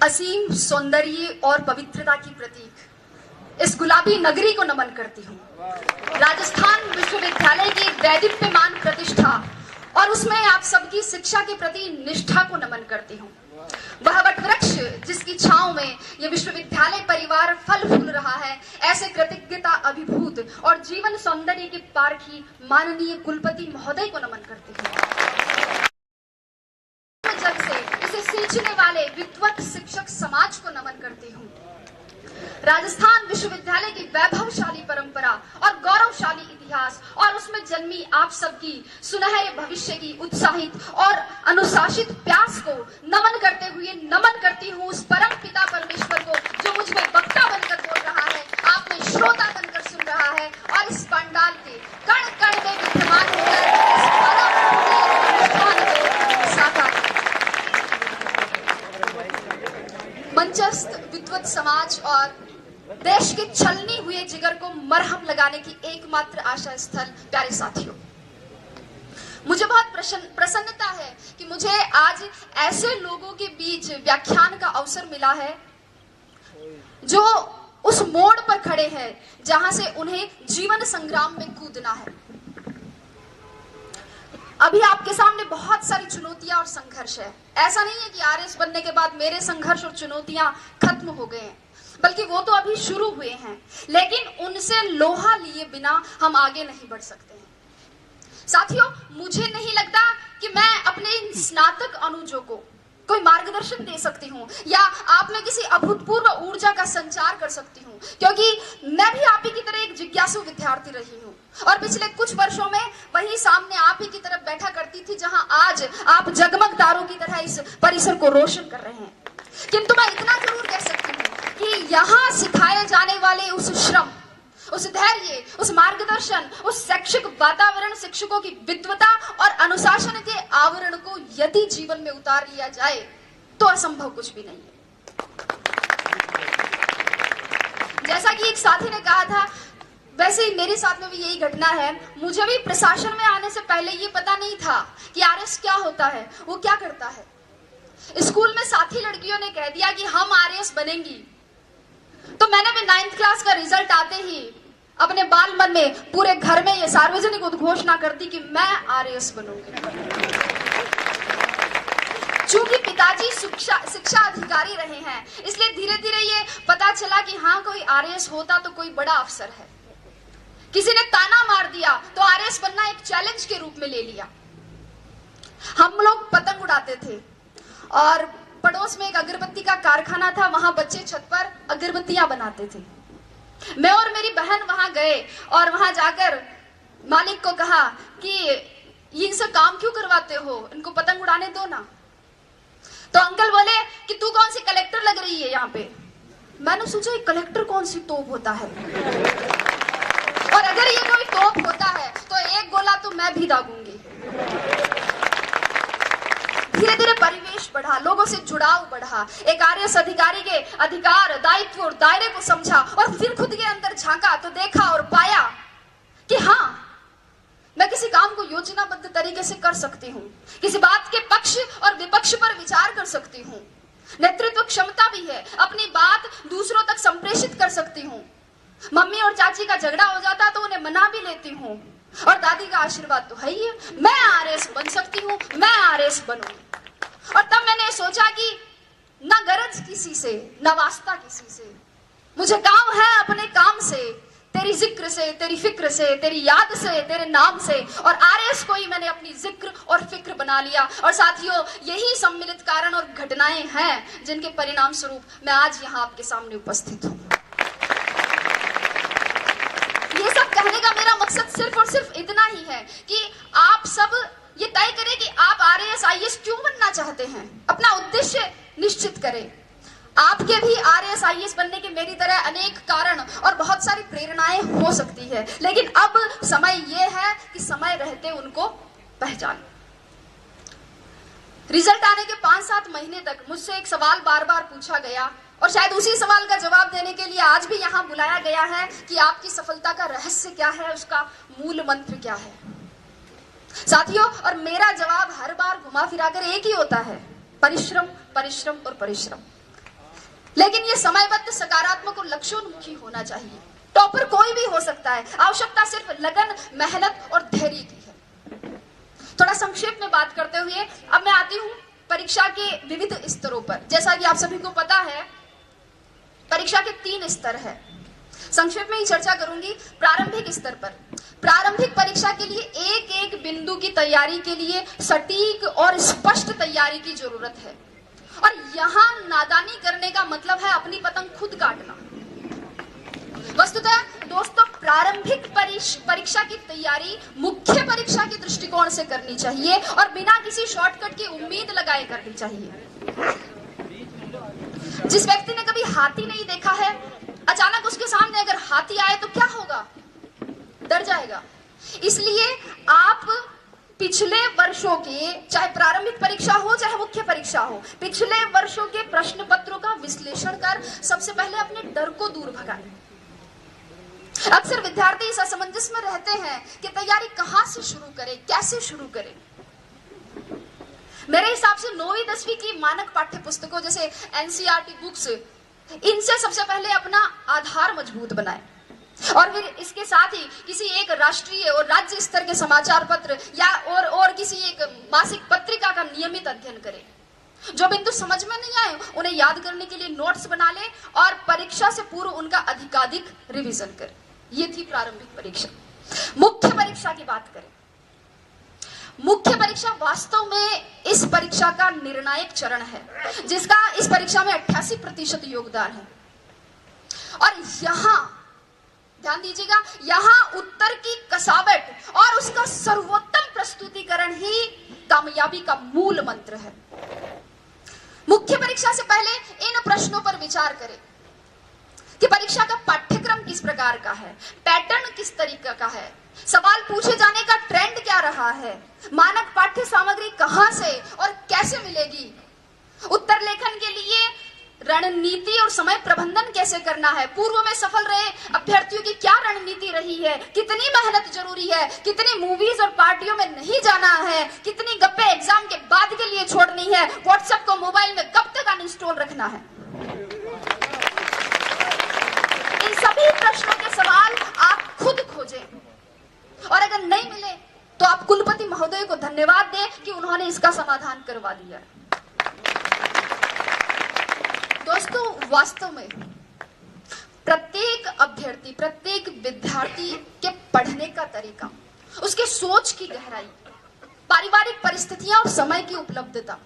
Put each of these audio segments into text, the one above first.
असीम सौंदर्य और पवित्रता की प्रतीक इस गुलाबी नगरी को नमन करती हूँ। राजस्थान विश्वविद्यालय की वैदिप्यमान प्रतिष्ठा और उसमें आप सबकी शिक्षा के प्रति निष्ठा को नमन करती हूँ। वह वटवृक्ष जिसकी छांव में यह विश्वविद्यालय परिवार फल फूल रहा है, ऐसे कृतज्ञता अभिभूत और जीवन सौंदर्य के पारखी माननीय कुलपति महोदय को नमन करती हूँ। जग से इसे सींचने वाले विद्वत शिक्षक समाज को नमन करती हूँ। राजस्थान विश्वविद्यालय की वैभवशाली परंपरा और गौरवशाली इतिहास और उसमें जन्मी आप सबकी सुनहरे भविष्य की उत्साहित और अनुशासित प्यास को नमन करते हुए नमन करती हूँ उस परम पिता परमेश्वर को जो मुझ में वक्ता बनकर बोल रहा है, आप में श्रोता बनकर सुन रहा है और इस पंडाल के कण कण में विद्यमान होकर इस अनुष्ठान को साकार। मंचस्थ विद्वत समाज और देश के छलनी हुए जिगर को मरहम लगाने की एकमात्र आशा स्थल प्यारे साथियों, मुझे बहुत प्रसन्नता है कि मुझे आज ऐसे लोगों के बीच व्याख्यान का अवसर मिला है जो उस मोड़ पर खड़े हैं जहां से उन्हें जीवन संग्राम में कूदना है। अभी आपके सामने बहुत सारी चुनौतियां और संघर्ष है। ऐसा नहीं है कि आरएस बनने के बाद मेरे संघर्ष और चुनौतियां खत्म हो गए हैं, बल्कि वो तो अभी शुरू हुए हैं, लेकिन उनसे लोहा लिए बिना हम आगे नहीं बढ़ सकते हैं। साथियों, मुझे नहीं लगता कि मैं अपने स्नातक अनुजों को कोई मार्गदर्शन दे सकती हूँ या आप में किसी अभूतपूर्व ऊर्जा का संचार कर सकती हूँ, क्योंकि मैं भी आप ही की तरह एक जिज्ञासु विद्यार्थी रही हूँ और पिछले कुछ वर्षों में वही सामने आप ही की तरफ बैठा करती थी जहां आज आप जगमग तारों की तरह इस परिसर को रोशन कर रहे हैं। किंतु मैं इतना जरूर कह सकती हूँ कि यहाँ सिखाए जाने वाले उस श्रम, उस धैर्य, उस मार्गदर्शन, उस शैक्षिक वातावरण, शिक्षकों की विद्वता और अनुशासन के आवरण को यदि जीवन में उतार लिया जाए तो असंभव कुछ भी नहीं है। जैसा कि एक साथी ने कहा था, वैसे ही मेरे साथ में भी यही घटना है। मुझे भी प्रशासन में आने से पहले ये पता नहीं था कि आरएस क्या होता है, वो क्या करता है। स्कूल में साथी लड़कियों ने कह दिया कि हम आरएस बनेंगी, तो मैंने भी 9th क्लास का रिजल्ट आते ही अपने बाल मन में पूरे घर में ये सार्वजनिक उद्घोषणा कर दी कि मैं आरएस बनूंगी। चूंकि पिताजी शिक्षा अधिकारी रहे हैं, इसलिए धीरे धीरे ये पता चला कि हाँ, कोई आरएस होता तो कोई बड़ा अफसर है। किसी ने ताना मार दिया तो आरएस बनना एक चैलेंज के रूप में ले लिया। हम लोग पतंग उड़ाते थे और पड़ोस में एक अगरबत्ती का कारखाना था, वहां बच्चे छत पर अगरबत्तियां बनाते थे। मैं और मेरी बहन वहां गए और वहां जाकर मालिक को कहा कि इनसे काम क्यों करवाते हो, इनको पतंग उड़ाने दो ना। तो अंकल बोले कि तू कौन सी कलेक्टर लग रही है यहाँ पे। मैंने सोचा कलेक्टर कौन सी तोप होता है, और अगर ये कोई तोप होता है तो एक गोला तो मैं भी दागूंगी। धीरे धीरे परिवेश बढ़ा, लोगों से जुड़ाव बढ़ा, एक आरएस अधिकारी के अधिकार, दायित्व और दायरे को समझा और फिर खुद के अंदर झांका तो देखा और पाया कि हाँ, मैं किसी काम को योजनाबद्ध तरीके से कर सकती हूँ, किसी बात के पक्ष और विपक्ष पर विचार कर सकती हूँ, नेतृत्व क्षमता भी है, अपनी बात दूसरों तक संप्रेषित कर सकती हूँ। मम्मी और चाची का झगड़ा हो जाता तो उन्हें मना भी लेती हूँ, और दादी का आशीर्वाद तो है ही है। मैं आरएस बन सकती हूँ, मैं आरएस बनूंगी। और तब मैंने सोचा कि न गरज किसी से, न वास्ता किसी से, मुझे काम है अपने काम से, तेरी जिक्र से, तेरी फिक्र से, तेरी याद से, तेरे नाम से। और आरएस को ही मैंने अपनी जिक्र और फिक्र बना लिया। और साथियों, यही सम्मिलित कारण और घटनाएं हैं जिनके परिणाम स्वरूप मैं आज यहाँ आपके सामने उपस्थित हूँ। ये सब कहने का मेरा मकसद सिर्फ और सिर्फ इतना ही है कि आप सब ये तय करें कि आप आरएस आईएएस क्यों बनना चाहते हैं, अपना उद्देश्य निश्चित करें। आपके भी आरएस आईएएस बनने के मेरी तरह अनेक कारण और बहुत सारी प्रेरणाएं हो सकती है, लेकिन अब समय ये है कि समय रहते उनको पहचानें। रिजल्ट आने के 5-7 महीने तक मुझसे एक सवाल बार बार पूछा गया और शायद उसी सवाल का जवाब देने के लिए आज भी यहाँ बुलाया गया है कि आपकी सफलता का रहस्य क्या है, उसका मूल मंत्र क्या है। साथियों, और मेरा जवाब हर बार घुमा फिराकर एक ही होता है परिश्रम, परिश्रम और परिश्रम। लेकिन ये समयबद्ध, सकारात्मक और लक्ष्योन्मुखी होना चाहिए। टॉपर कोई भी हो सकता है, आवश्यकता सिर्फ लगन, मेहनत और धैर्य की है। थोड़ा संक्षेप में बात करते हुए अब मैं आती हूं परीक्षा के विविध स्तरों पर। जैसा कि आप सभी को पता है, परीक्षा के 3 स्तर है। संक्षेप में ही चर्चा करूंगी। प्रारंभिक स्तर पर, प्रारंभिक परीक्षा के लिए एक एक बिंदु की तैयारी के लिए सटीक और स्पष्ट तैयारी की जरूरत है। और यहां नादानी करने का मतलब है अपनी पतंग खुद काटना। वस्तुतः दोस्तों, प्रारंभिक परीक्षा की तैयारी मुख्य परीक्षा के दृष्टिकोण से करनी चाहिए और बिना किसी शॉर्टकट की उम्मीद लगाए करनी चाहिए। जिस व्यक्ति ने कभी हाथी नहीं देखा है, अचानक उसके सामने अगर हाथी आए तो क्या होगा? डर जाएगा। इसलिए आप पिछले वर्षों के, चाहे प्रारंभिक परीक्षा हो चाहे मुख्य परीक्षा हो, पिछले वर्षों के प्रश्न पत्रों का विश्लेषण कर सबसे पहले अपने डर को दूर भगाएं। अक्सर विद्यार्थी इस असमंजस में रहते हैं कि तैयारी कहां से शुरू करें, कैसे शुरू करें। मेरे हिसाब से 9वीं 10वीं की मानक पाठ्य पुस्तकों जैसे एनसीईआरटी बुक्स, इनसे सबसे पहले अपना आधार मजबूत बनाएं और फिर इसके साथ ही किसी एक राष्ट्रीय और राज्य स्तर के समाचार पत्र या और किसी एक मासिक पत्रिका का नियमित अध्ययन करें। जो बिंदु समझ में नहीं आए उन्हें याद करने के लिए नोट्स बना लें और परीक्षा से पूर्व उनका अधिकाधिक रिवीजन करें। ये थी प्रारंभिक परीक्षा। मुख्य परीक्षा की बात करें। मुख्य परीक्षा वास्तव में इस परीक्षा का निर्णायक चरण है, जिसका इस परीक्षा में 88% योगदान है। और यहां ध्यान दीजिएगा, यहां उत्तर की कसावट और उसका सर्वोत्तम प्रस्तुतिकरण ही कामयाबी का मूल मंत्र है। मुख्य परीक्षा से पहले इन प्रश्नों पर विचार करें कि परीक्षा का पाठ्यक्रम किस प्रकार का है, पैटर्न किस तरीके का है, सवाल पूछे जाने का ट्रेंड क्या रहा है, मानक पाठ्य सामग्री कहां से और कैसे मिलेगी, उत्तर लेखन के लिए रणनीति और समय प्रबंधन कैसे करना है, पूर्व में सफल रहे अभ्यर्थियों की क्या रणनीति रही है, कितनी मेहनत जरूरी है, कितनी मूवीज और पार्टियों में नहीं जाना है, कितनी गप्पे एग्जाम के बाद के लिए छोड़नी है, व्हाट्सएप को मोबाइल में कब तक अनइंस्टॉल रखना है। इन सभी प्रश्नों के सवाल आप खुद खोजें और अगर नहीं मिले तो आप कुलपति महोदय को धन्यवाद दें कि उन्होंने इसका समाधान करवा दिया। दोस्तों, वास्तव में प्रत्येक अभ्यर्थी, प्रत्येक विद्यार्थी के पढ़ने का तरीका, उसके सोच की गहराई, पारिवारिक परिस्थितियां और समय की उपलब्धता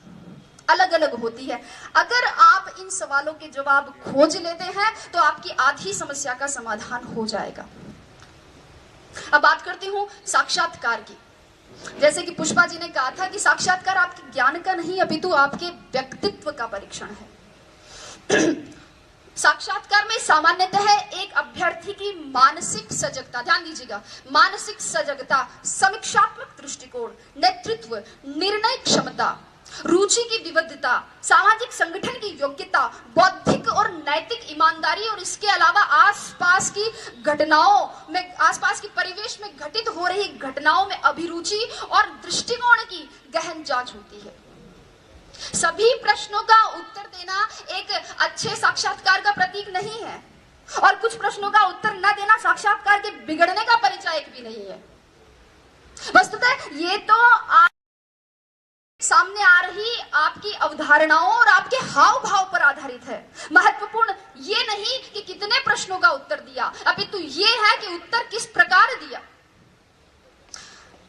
अलग अलग होती है। अगर आप इन सवालों के जवाब खोज लेते हैं तो आपकी आधी समस्या का समाधान हो जाएगा। अब बात करती हूं साक्षात्कार की। जैसे कि पुष्पा जी ने कहा था कि साक्षात्कार आपके ज्ञान का नहीं अपितु आपके व्यक्तित्व का परीक्षण है। साक्षात्कार में सामान्यतः एक अभ्यर्थी की मानसिक सजगता, ध्यान दीजिएगा, मानसिक सजगता, समीक्षात्मक दृष्टिकोण, नेतृत्व, निर्णय क्षमता, रुचि की विविधता, सामाजिक संगठन की योग्यता, बौद्धिक और नैतिक ईमानदारी और इसके अलावा आसपास की घटनाओं में, आसपास की परिवेश में घटित हो रही घटनाओं में अभिरुचि और दृष्टिकोण की गहन जांच होती है। सभी प्रश्नों का उत्तर देना एक अच्छे साक्षात्कार का प्रतीक नहीं है और कुछ प्रश्नों का उत्तर न देना साक्षात्कार के बिगड़ने का परिचायक भी नहीं है। वस्तुतः ये तो सामने आ रही आपकी अवधारणाओं और आपके हाव भाव पर आधारित है। महत्वपूर्ण ये नहीं कि कितने प्रश्नों का उत्तर दिया, अपितु ये है कि उत्तर किस प्रकार दिया।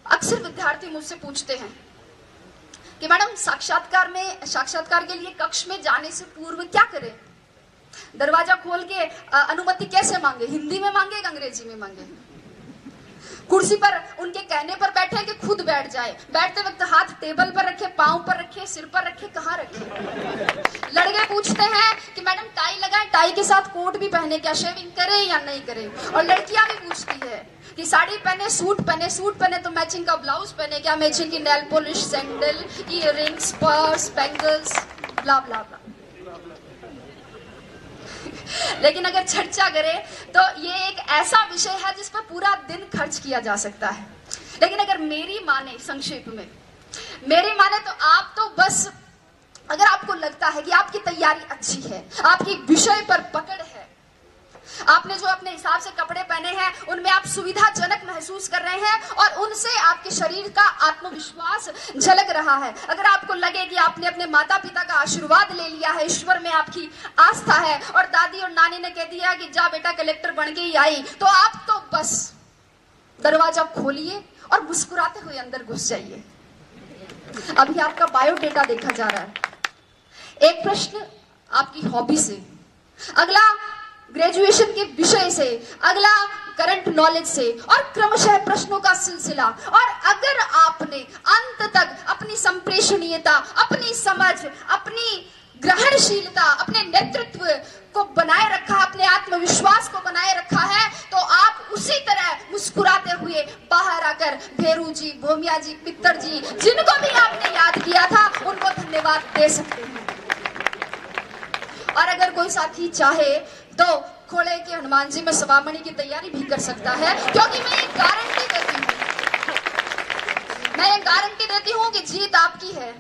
अक्सर विद्यार्थी मुझसे पूछते हैं कि मैडम साक्षात्कार के लिए कक्ष में जाने से पूर्व क्या करें, दरवाजा खोल के अनुमति कैसे मांगे, हिंदी में मांगे या अंग्रेजी में मांगे, कुर्सी पर उनके कहने पर बैठे कि खुद बैठ जाए, बैठते वक्त हाथ टेबल पर रखे, पांव पर रखे, सिर पर रखे, कहाँ रखे। लड़के पूछते हैं कि मैडम टाई लगाए, टाई के साथ कोट भी पहने, क्या शेविंग करे या नहीं करे। और लड़कियां भी पूछती है कि साड़ी पहने, सूट पहने तो मैचिंग का ब्लाउज पहने, क्या मैचिंग की nail polish, sandal, earrings, purse, bangles, blah blah blah. लेकिन अगर चर्चा करें तो ये एक ऐसा विषय है जिस पर पूरा दिन खर्च किया जा सकता है। लेकिन अगर मेरी माने, संक्षेप में मेरी माने, तो आप तो बस अगर लगता है कि आपकी तैयारी अच्छी है, आपकी विषय पर पकड़ है, आपने जो अपने हिसाब से कपड़े पहने हैं उनमें आप सुविधाजनक महसूस कर रहे हैं और उनसे आपके शरीर का आत्मविश्वास झलक रहा है, अगर आपको लगे कि आपने अपने माता पिता का आशीर्वाद ले लिया है, ईश्वर में आपकी आस्था है और दादी और नानी ने कह दिया कि जा बेटा कलेक्टर बन के ही आई, तो आप तो बस दरवाजा खोलिए और मुस्कुराते हुए अंदर घुस जाइए। अभी आपका बायोडेटा देखा जा रहा है, एक प्रश्न आपकी हॉबी से, अगला ग्रेजुएशन के विषय से, अगला करंट नॉलेज से और क्रमशः प्रश्नों का सिलसिला। और अगर आपने अंत तक अपनी संप्रेषणीयता, अपनी समझ, अपनी ग्रहणशीलता, अपने नेतृत्व को बनाए रखा, अपने आत्मविश्वास को बनाए रखा है, तो आप उसी तरह मुस्कुराते हुए बाहर आकर भेरू जी, भोमिया जी, पित्तर जी, जिनको भी आपने याद किया था, उनको धन्यवाद दे सकते हैं। और अगर कोई साथी चाहे तो खोड़े के हनुमान जी में सवामणि की तैयारी भी कर सकता है, क्योंकि मैं एक गारंटी देती हूँ कि जीत आपकी है।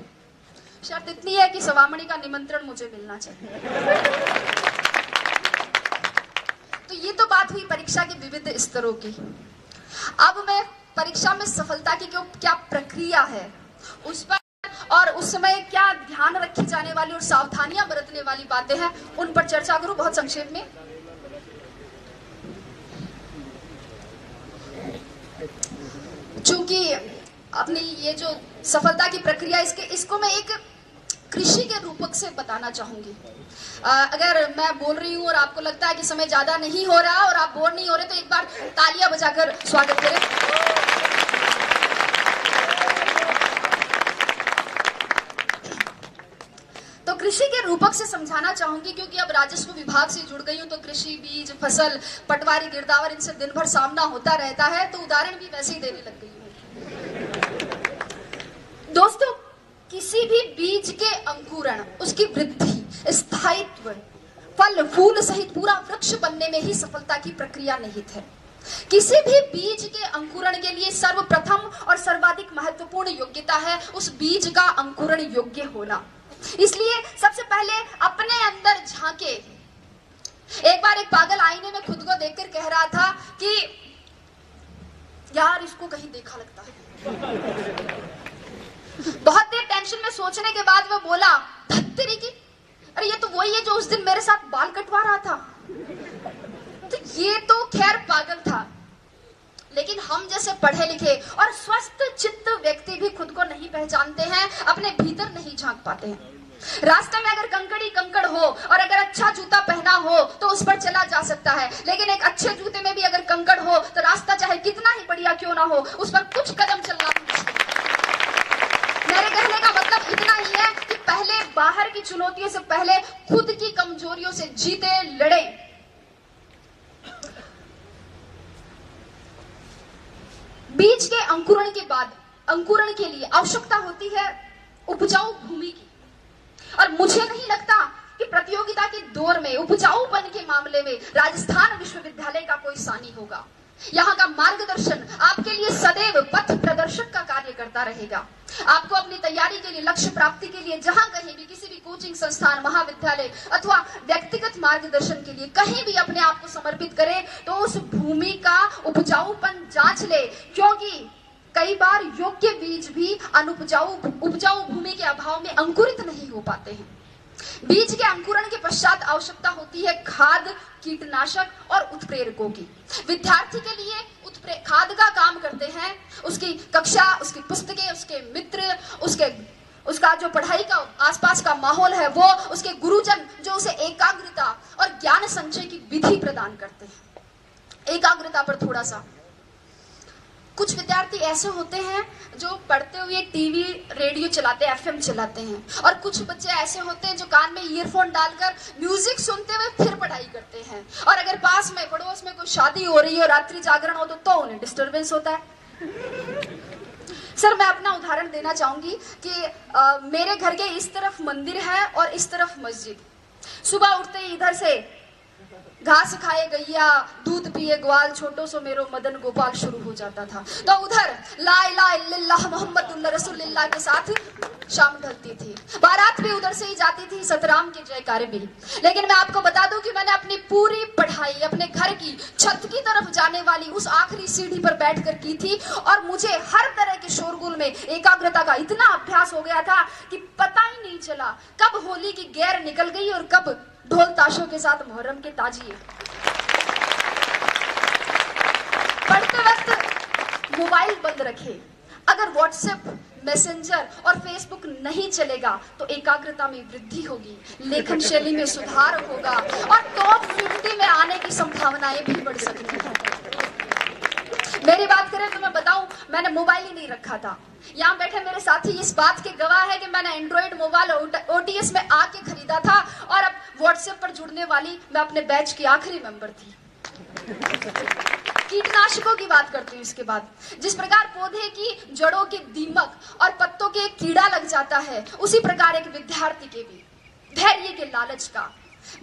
शर्त इतनी है कि सवामणि का निमंत्रण मुझे मिलना चाहिए। तो ये तो बात हुई परीक्षा के विविध स्तरों की। अब मैं परीक्षा में सफलता की क्या प्रक्रिया है उस पर और उस समय क्या ध्यान रखी जाने वाली और सावधानियां बरतने वाली बातें हैं, उन पर चर्चा करूं बहुत संक्षेप में। चूंकि अपनी ये जो सफलता की प्रक्रिया, इसको मैं एक कृषि के रूपक से बताना चाहूंगी। अगर मैं बोल रही हूं और आपको लगता है कि समय ज्यादा नहीं हो रहा और आप बोर नहीं हो रहे, तो एक बार तालियां बजाकर स्वागत करें। तो कृषि के रूपक से समझाना चाहूंगी, क्योंकि अब राजस्व विभाग से जुड़ गई हूं, तो कृषि, बीज, फसल, पटवारी, गिरदावर, इनसे दिन भर सामना होता रहता है, तो उदाहरण भी वैसे ही देने लग गई हूं। दोस्तों, किसी भी बीज के अंकुरण, उसकी वृद्धि, स्थायित्व, फल फूल सहित पूरा वृक्ष बनने में ही सफलता की प्रक्रिया निहित है। किसी भी बीज के अंकुरण के लिए सर्वप्रथम और सर्वाधिक महत्वपूर्ण योग्यता है उस बीज का अंकुरण योग्य होना। इसलिए सबसे पहले अपने अंदर झांके। एक बार एक पागल आईने में खुद को देखकर कह रहा था कि यार इसको कहीं देखा लगता है। बहुत देर टेंशन में सोचने के बाद वो बोला, धत्तेरी की, अरे ये तो वही है जो उस दिन मेरे साथ बाल कटवा रहा था। तो ये तो खैर पागल था, लेकिन हम जैसे पढ़े लिखे और स्वस्थ चित्त व्यक्ति भी खुद को नहीं पहचानते हैं, अपने भीतर नहीं झांक पाते हैं। रास्ते में अगर कंकड़ी कंकड़ हो और अगर अच्छा जूता पहना हो तो उस पर चला जा सकता है, लेकिन एक अच्छे जूते में भी अगर कंकड़ हो तो रास्ता चाहे कितना ही बढ़िया क्यों ना हो, उस पर कुछ कदम चलना मुश्किल है। मेरे कहने का मतलब इतना ही है कि पहले बाहर की चुनौतियों से पहले खुद की कमजोरियों से जीते, लड़े। बीज के अंकुरण के बाद अंकुरण के लिए आवश्यकता होती है उपजाऊ भूमि की, और मुझे नहीं लगता कि प्रतियोगिता के दौर में उपजाऊपन के मामले में राजस्थान विश्वविद्यालय का कोई सानी होगा। यहाँ का मार्गदर्शन आपके लिए सदैव पथ प्रदर्शक का कार्य करता रहेगा। आपको अपनी तैयारी के लिए, लक्ष्य प्राप्ति के लिए जहां कहीं भी, किसी भी कोचिंग संस्थान, महाविद्यालय अथवा व्यक्तिगत मार्गदर्शन के लिए कहीं भी अपने आप को समर्पित करें, तो उस भूमि का उपजाऊपन जांच ले, क्योंकि कई बार योग्य बीज भी उपजाऊ भूमि के अभाव में अंकुरित नहीं हो पाते हैं। बीज के अंकुरण के पश्चात आवश्यकता होती है खाद, कीटनाशक और उत्प्रेरकों की। विद्यार्थी के लिए खाद का काम करते हैं उसकी कक्षा, उसकी पुस्तकें, उसके मित्र, उसका जो पढ़ाई का आसपास का माहौल है वो, उसके गुरुजन जो उसे एकाग्रता और ज्ञान संचय की विधि प्रदान करते हैं। एकाग्रता पर थोड़ा सा, कुछ विद्यार्थी ऐसे होते हैं जो पढ़ते हुए टीवी, रेडियो चलाते हैं, एफएम चलाते हैं, और कुछ बच्चे ऐसे होते हैं जो कान में ईयरफोन डालकर म्यूजिक सुनते हुए फिर पढ़ाई करते हैं। और अगर पास में पड़ोस में कोई शादी हो रही हो, रात्रि जागरण हो, तो उन्हें डिस्टरबेंस होता है। सर, मैं अपना उदाहरण देना चाहूंगी कि मेरे घर के इस तरफ मंदिर है और इस तरफ मस्जिद। सुबह उठते ही इधर से घास खाए गैया, दूध पिए ग्वाल, छोटो सो मेरो मदन गोपाल शुरू हो जाता था। तो उधर ला इलाहा इल्लल्लाह मुहम्मदुर रसूलुल्लाह के साथ शाम ढलती थी। बारात भी उधर से ही जाती थी, सतराम के जयकारे भी। लेकिन मैं आपको बता दूं कि मैंने अपनी पूरी पढ़ाई अपने घर की छत की तरफ जाने वाली उस आखिरी सीढ़ी पर बैठकर की थी, और मुझे हर तरह के शोरगुल में एकाग्रता का इतना अभ्यास हो गया था कि पता ही नहीं चला कब होली की गैर निकल गई और कब ढोल ताशों के साथ मुहर्रम के ताजिए। पढ़ते वक्त मोबाइल बंद रखे। अगर व्हाट्सएप, मैसेंजर और फेसबुक नहीं चलेगा तो एकाग्रता में वृद्धि होगी, लेखन शैली में सुधार होगा और टॉप 50 में आने की संभावनाएं भी बढ़ सकती हैं। मेरी बात करें तो मैं बताऊं, मैंने मोबाइल ही नहीं रखा था। यहाँ बैठे मेरे साथी इस बात के गवाह है कि मैंने एंड्रॉइड मोबाइल ओटीएस में आके खरीदा था, और अब व्हाट्सएप पर जुड़ने वाली मैं अपने बैच की आखिरी मेंबर थी। कीटनाशकों की बात करती हूँ इसके बाद। जिस प्रकार पौधे की जड़ों के दीमक और पत्तों के कीड़ा लग जाता है, उसी प्रकार एक विद्यार्थी के भी धैर्य के लालच का,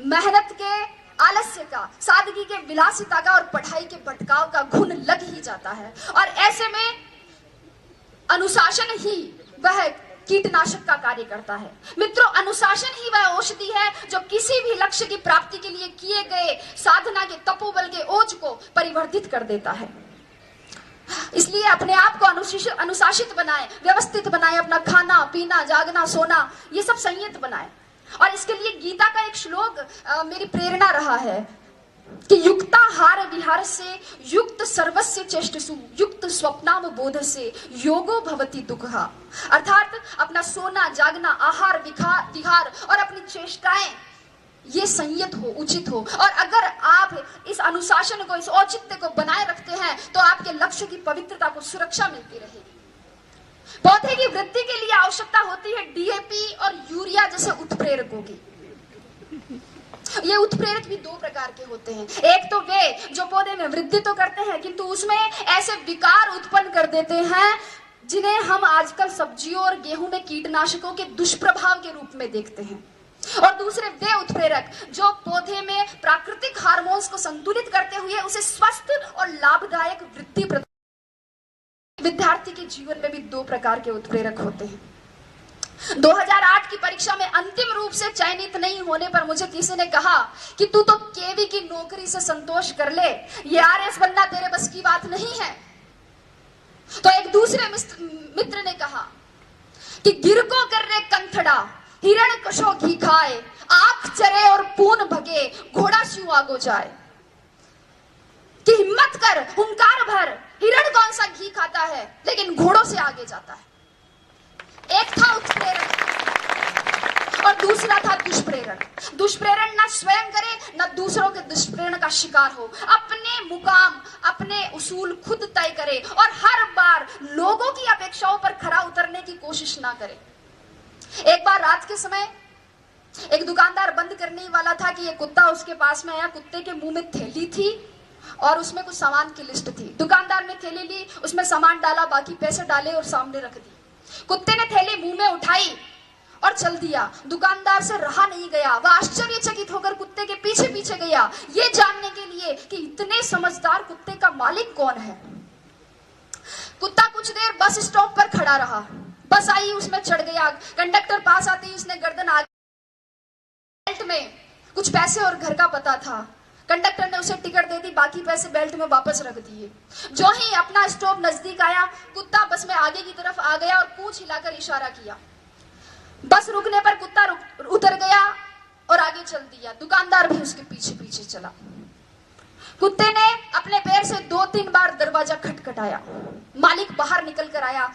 मेहनत के आलस्य का, सादगी के विलासिता का और पढ़ाई के भटकाव का घुन लग ही जाता है। और ऐसे में अनुशासन ही वह कीटनाशक का कार्य करता है। मित्रों, अनुशासन ही वह औषधि है जो किसी भी लक्ष्य की प्राप्ति के लिए किए गए साधना के तपोबल के ओज को परिवर्तित कर देता है। इसलिए अपने आप को अनुशासित बनाए, व्यवस्थित बनाए, अपना खाना पीना, जागना, सोना, ये सब संयत बनाए। और इसके लिए गीता का एक श्लोक मेरी प्रेरणा रहा है कि युक्ताहार विहार से युक्त सर्वस्य चेष्टसु युक्त स्वप्नाम बोध से योगो भवति दुःखः। अर्थात अपना सोना, जागना, आहार, विहार और अपनी चेष्टाएं ये संयत हो, उचित हो। और अगर आप इस अनुशासन को, इस औचित्य को बनाए रखते हैं तो आपके लक्ष्य की पवित्रता को सुरक्षा मिलती रहेगी। पौधे की वृद्धि के लिए आवश्यकता होती है डीएपी और यूरिया जैसे उत्प्रेरकों की। ये उत्प्रेरक भी दो प्रकार के होते हैं। एक तो वे जो पौधे में वृद्धि तो करते हैं किंतु उसमें ऐसे विकार उत्पन्न कर देते हैं जिन्हें हम आजकल सब्जियों और गेहूं में कीटनाशकों के दुष्प्रभाव के रूप में देखते हैं। और दूसरे वे उत्प्रेरक जो पौधे में प्राकृतिक हार्मोन्स को संतुलित करते हुए उसे स्वस्थ और लाभदायक वृद्धि प्रदान। विद्यार्थी के जीवन में भी दो प्रकार के उत्प्रेरक होते हैं। 2008 की परीक्षा में अंतिम रूप से चयनित नहीं होने पर मुझे किसी ने कहा कि तू तो केवी की नौकरी से संतोष कर ले, ये आरएस बनना तेरे बस की बात नहीं है। तो एक दूसरे मित्र ने कहा कि गिर को कर रे कंथड़ा, हिरण कशो घी खाए, आंख चरे और पून भगे, घोड़ा स्यू आगो जाए। कि हिम्मत कर, हुंकार भर, हिरण कौन सा घी खाता है लेकिन घोड़ों से आगे जाता है। एक था उत्प्रेरक और दूसरा था दुष्प्रेरण। दुष्प्रेरण न स्वयं करे न दूसरों के दुष्प्रेरण का शिकार हो, अपने मुकाम, अपने उसूल खुद तय करे और हर बार लोगों की अपेक्षाओं पर खरा उतरने की कोशिश ना करे। एक बार रात के समय एक दुकानदार बंद करने ही वाला था कि ये कुत्ता उसके पास में आया। कुत्ते के मुंह में थैली थी और उसमें कुछ सामान की लिस्ट थी। दुकानदार ने थैली ली, उसमें सामान डाला, बाकी पैसे डाले और सामने रख दी। कुत्ते ने थैली मुंह में उठाई और चल दिया। दुकानदार से रहा नहीं गया, वह आश्चर्यचकित होकर कुत्ते के पीछे पीछे गया, ये जानने के लिए कि इतने समझदार कुत्ते का मालिक कौन है। कुत्ता कुछ देर बस स्टॉप पर खड़ा रहा। बस आई, उसमें चढ़ गया। कंडक्टर पास आते ही उसने गर्दन आगे, बेल्ट में कुछ पैसे और घर का पता था। कंडक्टर ने उसे टिकट दे दी, बाकी पैसे बेल्ट में वापस रख दिए। जो ही अपना स्टॉप नजदीक आया, कुत्ता बस में आगे की तरफ आ गया और पूंछ हिलाकर इशारा किया। बस रुकने पर कुत्ता उतर गया और आगे चल दिया। दुकानदार भी उसके पीछे पीछे चला। कुत्ते ने अपने पैर से 2-3 बार दरवाजा खटखटाया। मालिक बाहर निकल कर आया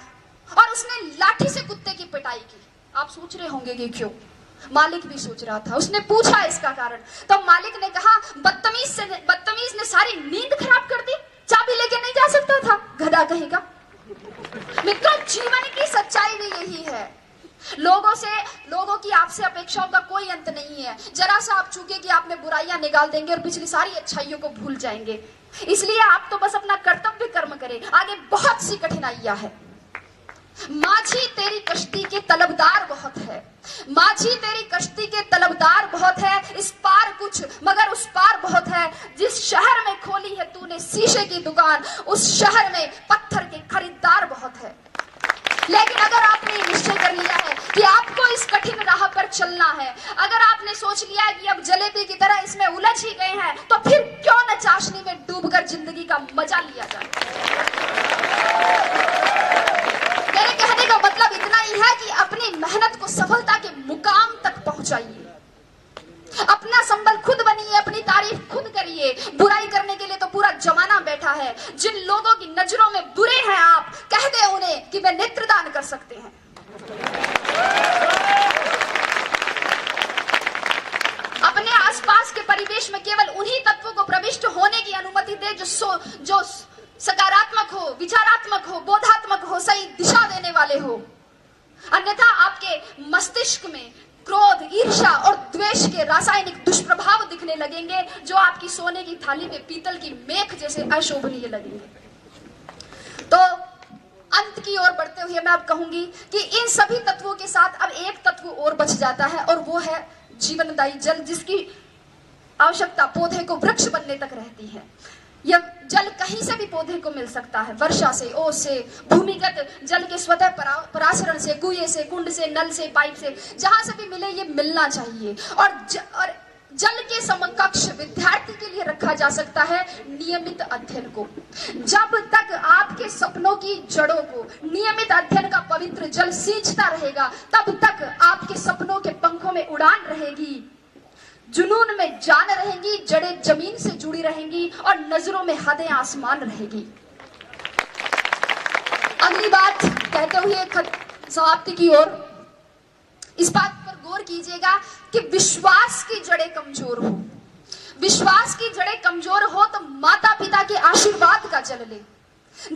और उसने लाठी से कुत्ते की पिटाई की। आप सोच रहे होंगे कि क्यों? मालिक भी सोच रहा था। उसने पूछा इसका कारण, तो मालिक ने कहा बदतमीज ने सारी नींद खराब कर दी, चाबी लेके नहीं जा सकता था, गधा कहेगा। मित्रों, जीवन की सच्चाई भी यही है। लोगों की आपसे अपेक्षाओं का कोई अंत नहीं है। जरा सा आप चूके कि आप में बुराइयां निकाल देंगे और पिछली सारी अच्छाइयों को भूल जाएंगे। इसलिए आप तो बस अपना कर्तव्य कर्म करें, आगे बहुत सी कठिनाइयां है। माझी तेरी कश्ती के तलबदार बहुत है, माझी तेरी कश्ती के तलबदार बहुत है, इस पार कुछ मगर उस पार बहुत है। जिस शहर में खोली है तूने शीशे की दुकान, उस शहर में पत्थर के खरीदार बहुत है। लेकिन अगर आपने निश्चय कर लिया है कि आपको इस कठिन राह पर चलना है, अगर आपने सोच लिया है कि अब जलेबी की तरह इसमें उलझ ही गए हैं, तो फिर क्यों न चाशनी में डूबकर जिंदगी का मजा लिया जाए। मेरे कहने का मतलब इतना ही है कि अपनी मेहनत को सफलता के मुकाम तक पहुंचाइए। अपना संबल खुद बनिए, अपनी तारीफ खुद करिए। बुराई करने के लिए तो पूरा जमाना बैठा है। जिन लोगों की नजरों में बुरे हैं आप, कह दे उन्हें कि वे नेत्रदान कर सकते हैं। अपने आसपास के परिवेश में केवल उन्हीं तत्वों को प्रविष्ट होने की अनुमति दे जो सकारात्मक हो, विचारात्मक हो, बोधात्मक हो, सही दिशा देने वाले हो। अन्यथा आपके मस्तिष्क में क्रोध, ईर्ष्या और द्वेष के रासायनिक दुष्प्रभाव दिखने लगेंगे, जो आपकी सोने की थाली में पीतल की मेख जैसे अशोभनीय लगेंगे। तो अंत की ओर बढ़ते हुए मैं अब कहूंगी कि इन सभी तत्वों के साथ अब एक तत्व और बच जाता है, और वो है जीवनदायी जल, जिसकी आवश्यकता पौधे को वृक्ष बनने तक रहती है। यह जल कहीं से भी पौधे को मिल सकता है, वर्षा से, ओस से, भूमिगत जल के स्वतः परासरण से, कुएं से, कुंड से, नल से, पाइप से, जहां से भी मिले ये मिलना चाहिए। और जल के समकक्ष विद्यार्थी के लिए रखा जा सकता है नियमित अध्ययन को। जब तक आपके सपनों की जड़ों को नियमित अध्ययन का पवित्र जल सींचता रहेगा, तब तक आपके सपनों के पंखों में उड़ान रहेगी, जुनून में जान रहेंगी, जड़ें जमीन से जुड़ी रहेंगी और नजरों में हदें आसमान रहेगी। अगली बात कहते हुए समाप्ति की ओर, इस बात पर गौर कीजिएगा कि विश्वास की जड़ें कमजोर हो। विश्वास की जड़ें कमजोर हो तो माता पिता के आशीर्वाद का जल ले।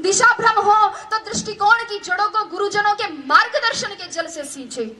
दिशा भ्रम हो तो दृष्टिकोण की जड़ों को गुरुजनों के मार्गदर्शन के जल से सींचे।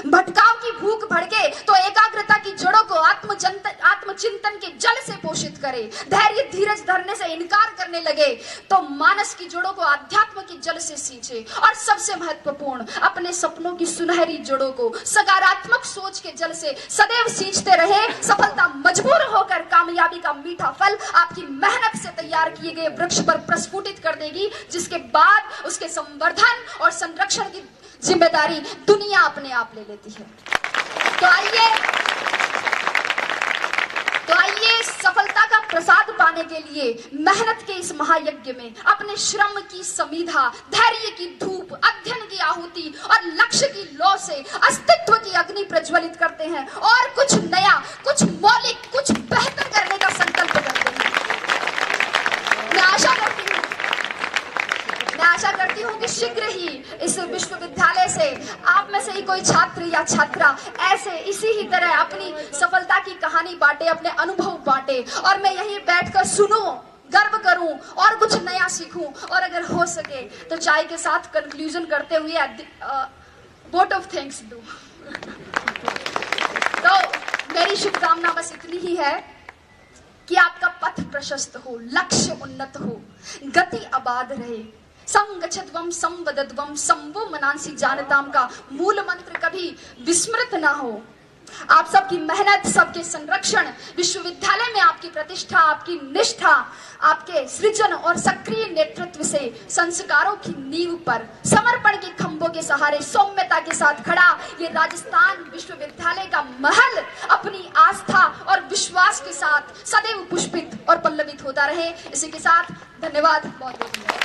भटकाव की भूख भड़के तो एकाग्रता की जड़ों को आत्मचिंतन के जल से पोषित करे। धैर्य धीरज धरने से इनकार करने लगे तो मानस की जड़ों को अध्यात्म के जल से सींचे। और सबसे महत्वपूर्ण, अपने सपनों की सुनहरी जड़ों को सकारात्मक सोच के जल से सदैव सींचते रहे। सफलता मजबूर होकर कामयाबी का मीठा फल आपकी मेहनत से तैयार किए गए वृक्ष पर प्रस्फुटित कर देगी, जिसके बाद उसके संवर्धन और संरक्षण की जिम्मेदारी दुनिया अपने आप ले लेती है। तो आइए सफलता का प्रसाद पाने के लिए मेहनत के इस महायज्ञ में अपने श्रम की समीधा, धैर्य की धूप, अध्ययन की आहुति और लक्ष्य की लौ से अस्तित्व की अग्नि प्रज्वलित करते हैं और कुछ नया, कुछ मौलिक, कुछ बेहतर करने का संकल्प करते हैं। मैं आशा करती हूँ कि शीघ्र ही इस विश्वविद्यालय से आप में से ही कोई छात्र या छात्रा ऐसे इसी ही तरह अपनी सफलता की कहानी बांटे, अपने अनुभव बांटे, और मैं यहीं बैठकर सुनूं, गर्व करूं और कुछ नया सीखूं, और अगर हो सके तो चाय के साथ कंक्लूजन करते हुए वोट ऑफ थैंक्स दूं। तो मेरी शुभकामना बस इतनी ही है कि आपका पथ प्रशस्त हो, लक्ष्य उन्नत हो, गति आबाद रहे। संगच्छध्वम संवदध्वम संवो मनांसी जानताम का मूल मंत्र कभी विस्मृत ना हो। आप सबकी मेहनत, सबके संरक्षण, विश्वविद्यालय में आपकी प्रतिष्ठा, आपकी निष्ठा, आपके सृजन और सक्रिय नेतृत्व से संस्कारों की नींव पर समर्पण के खंभों के सहारे सौम्यता के साथ खड़ा ये राजस्थान विश्वविद्यालय का महल अपनी आस्था और विश्वास के साथ सदैव पुष्पित और पल्लवित होता रहे। इसी के साथ धन्यवाद, बहुत बहुत धन्यवाद।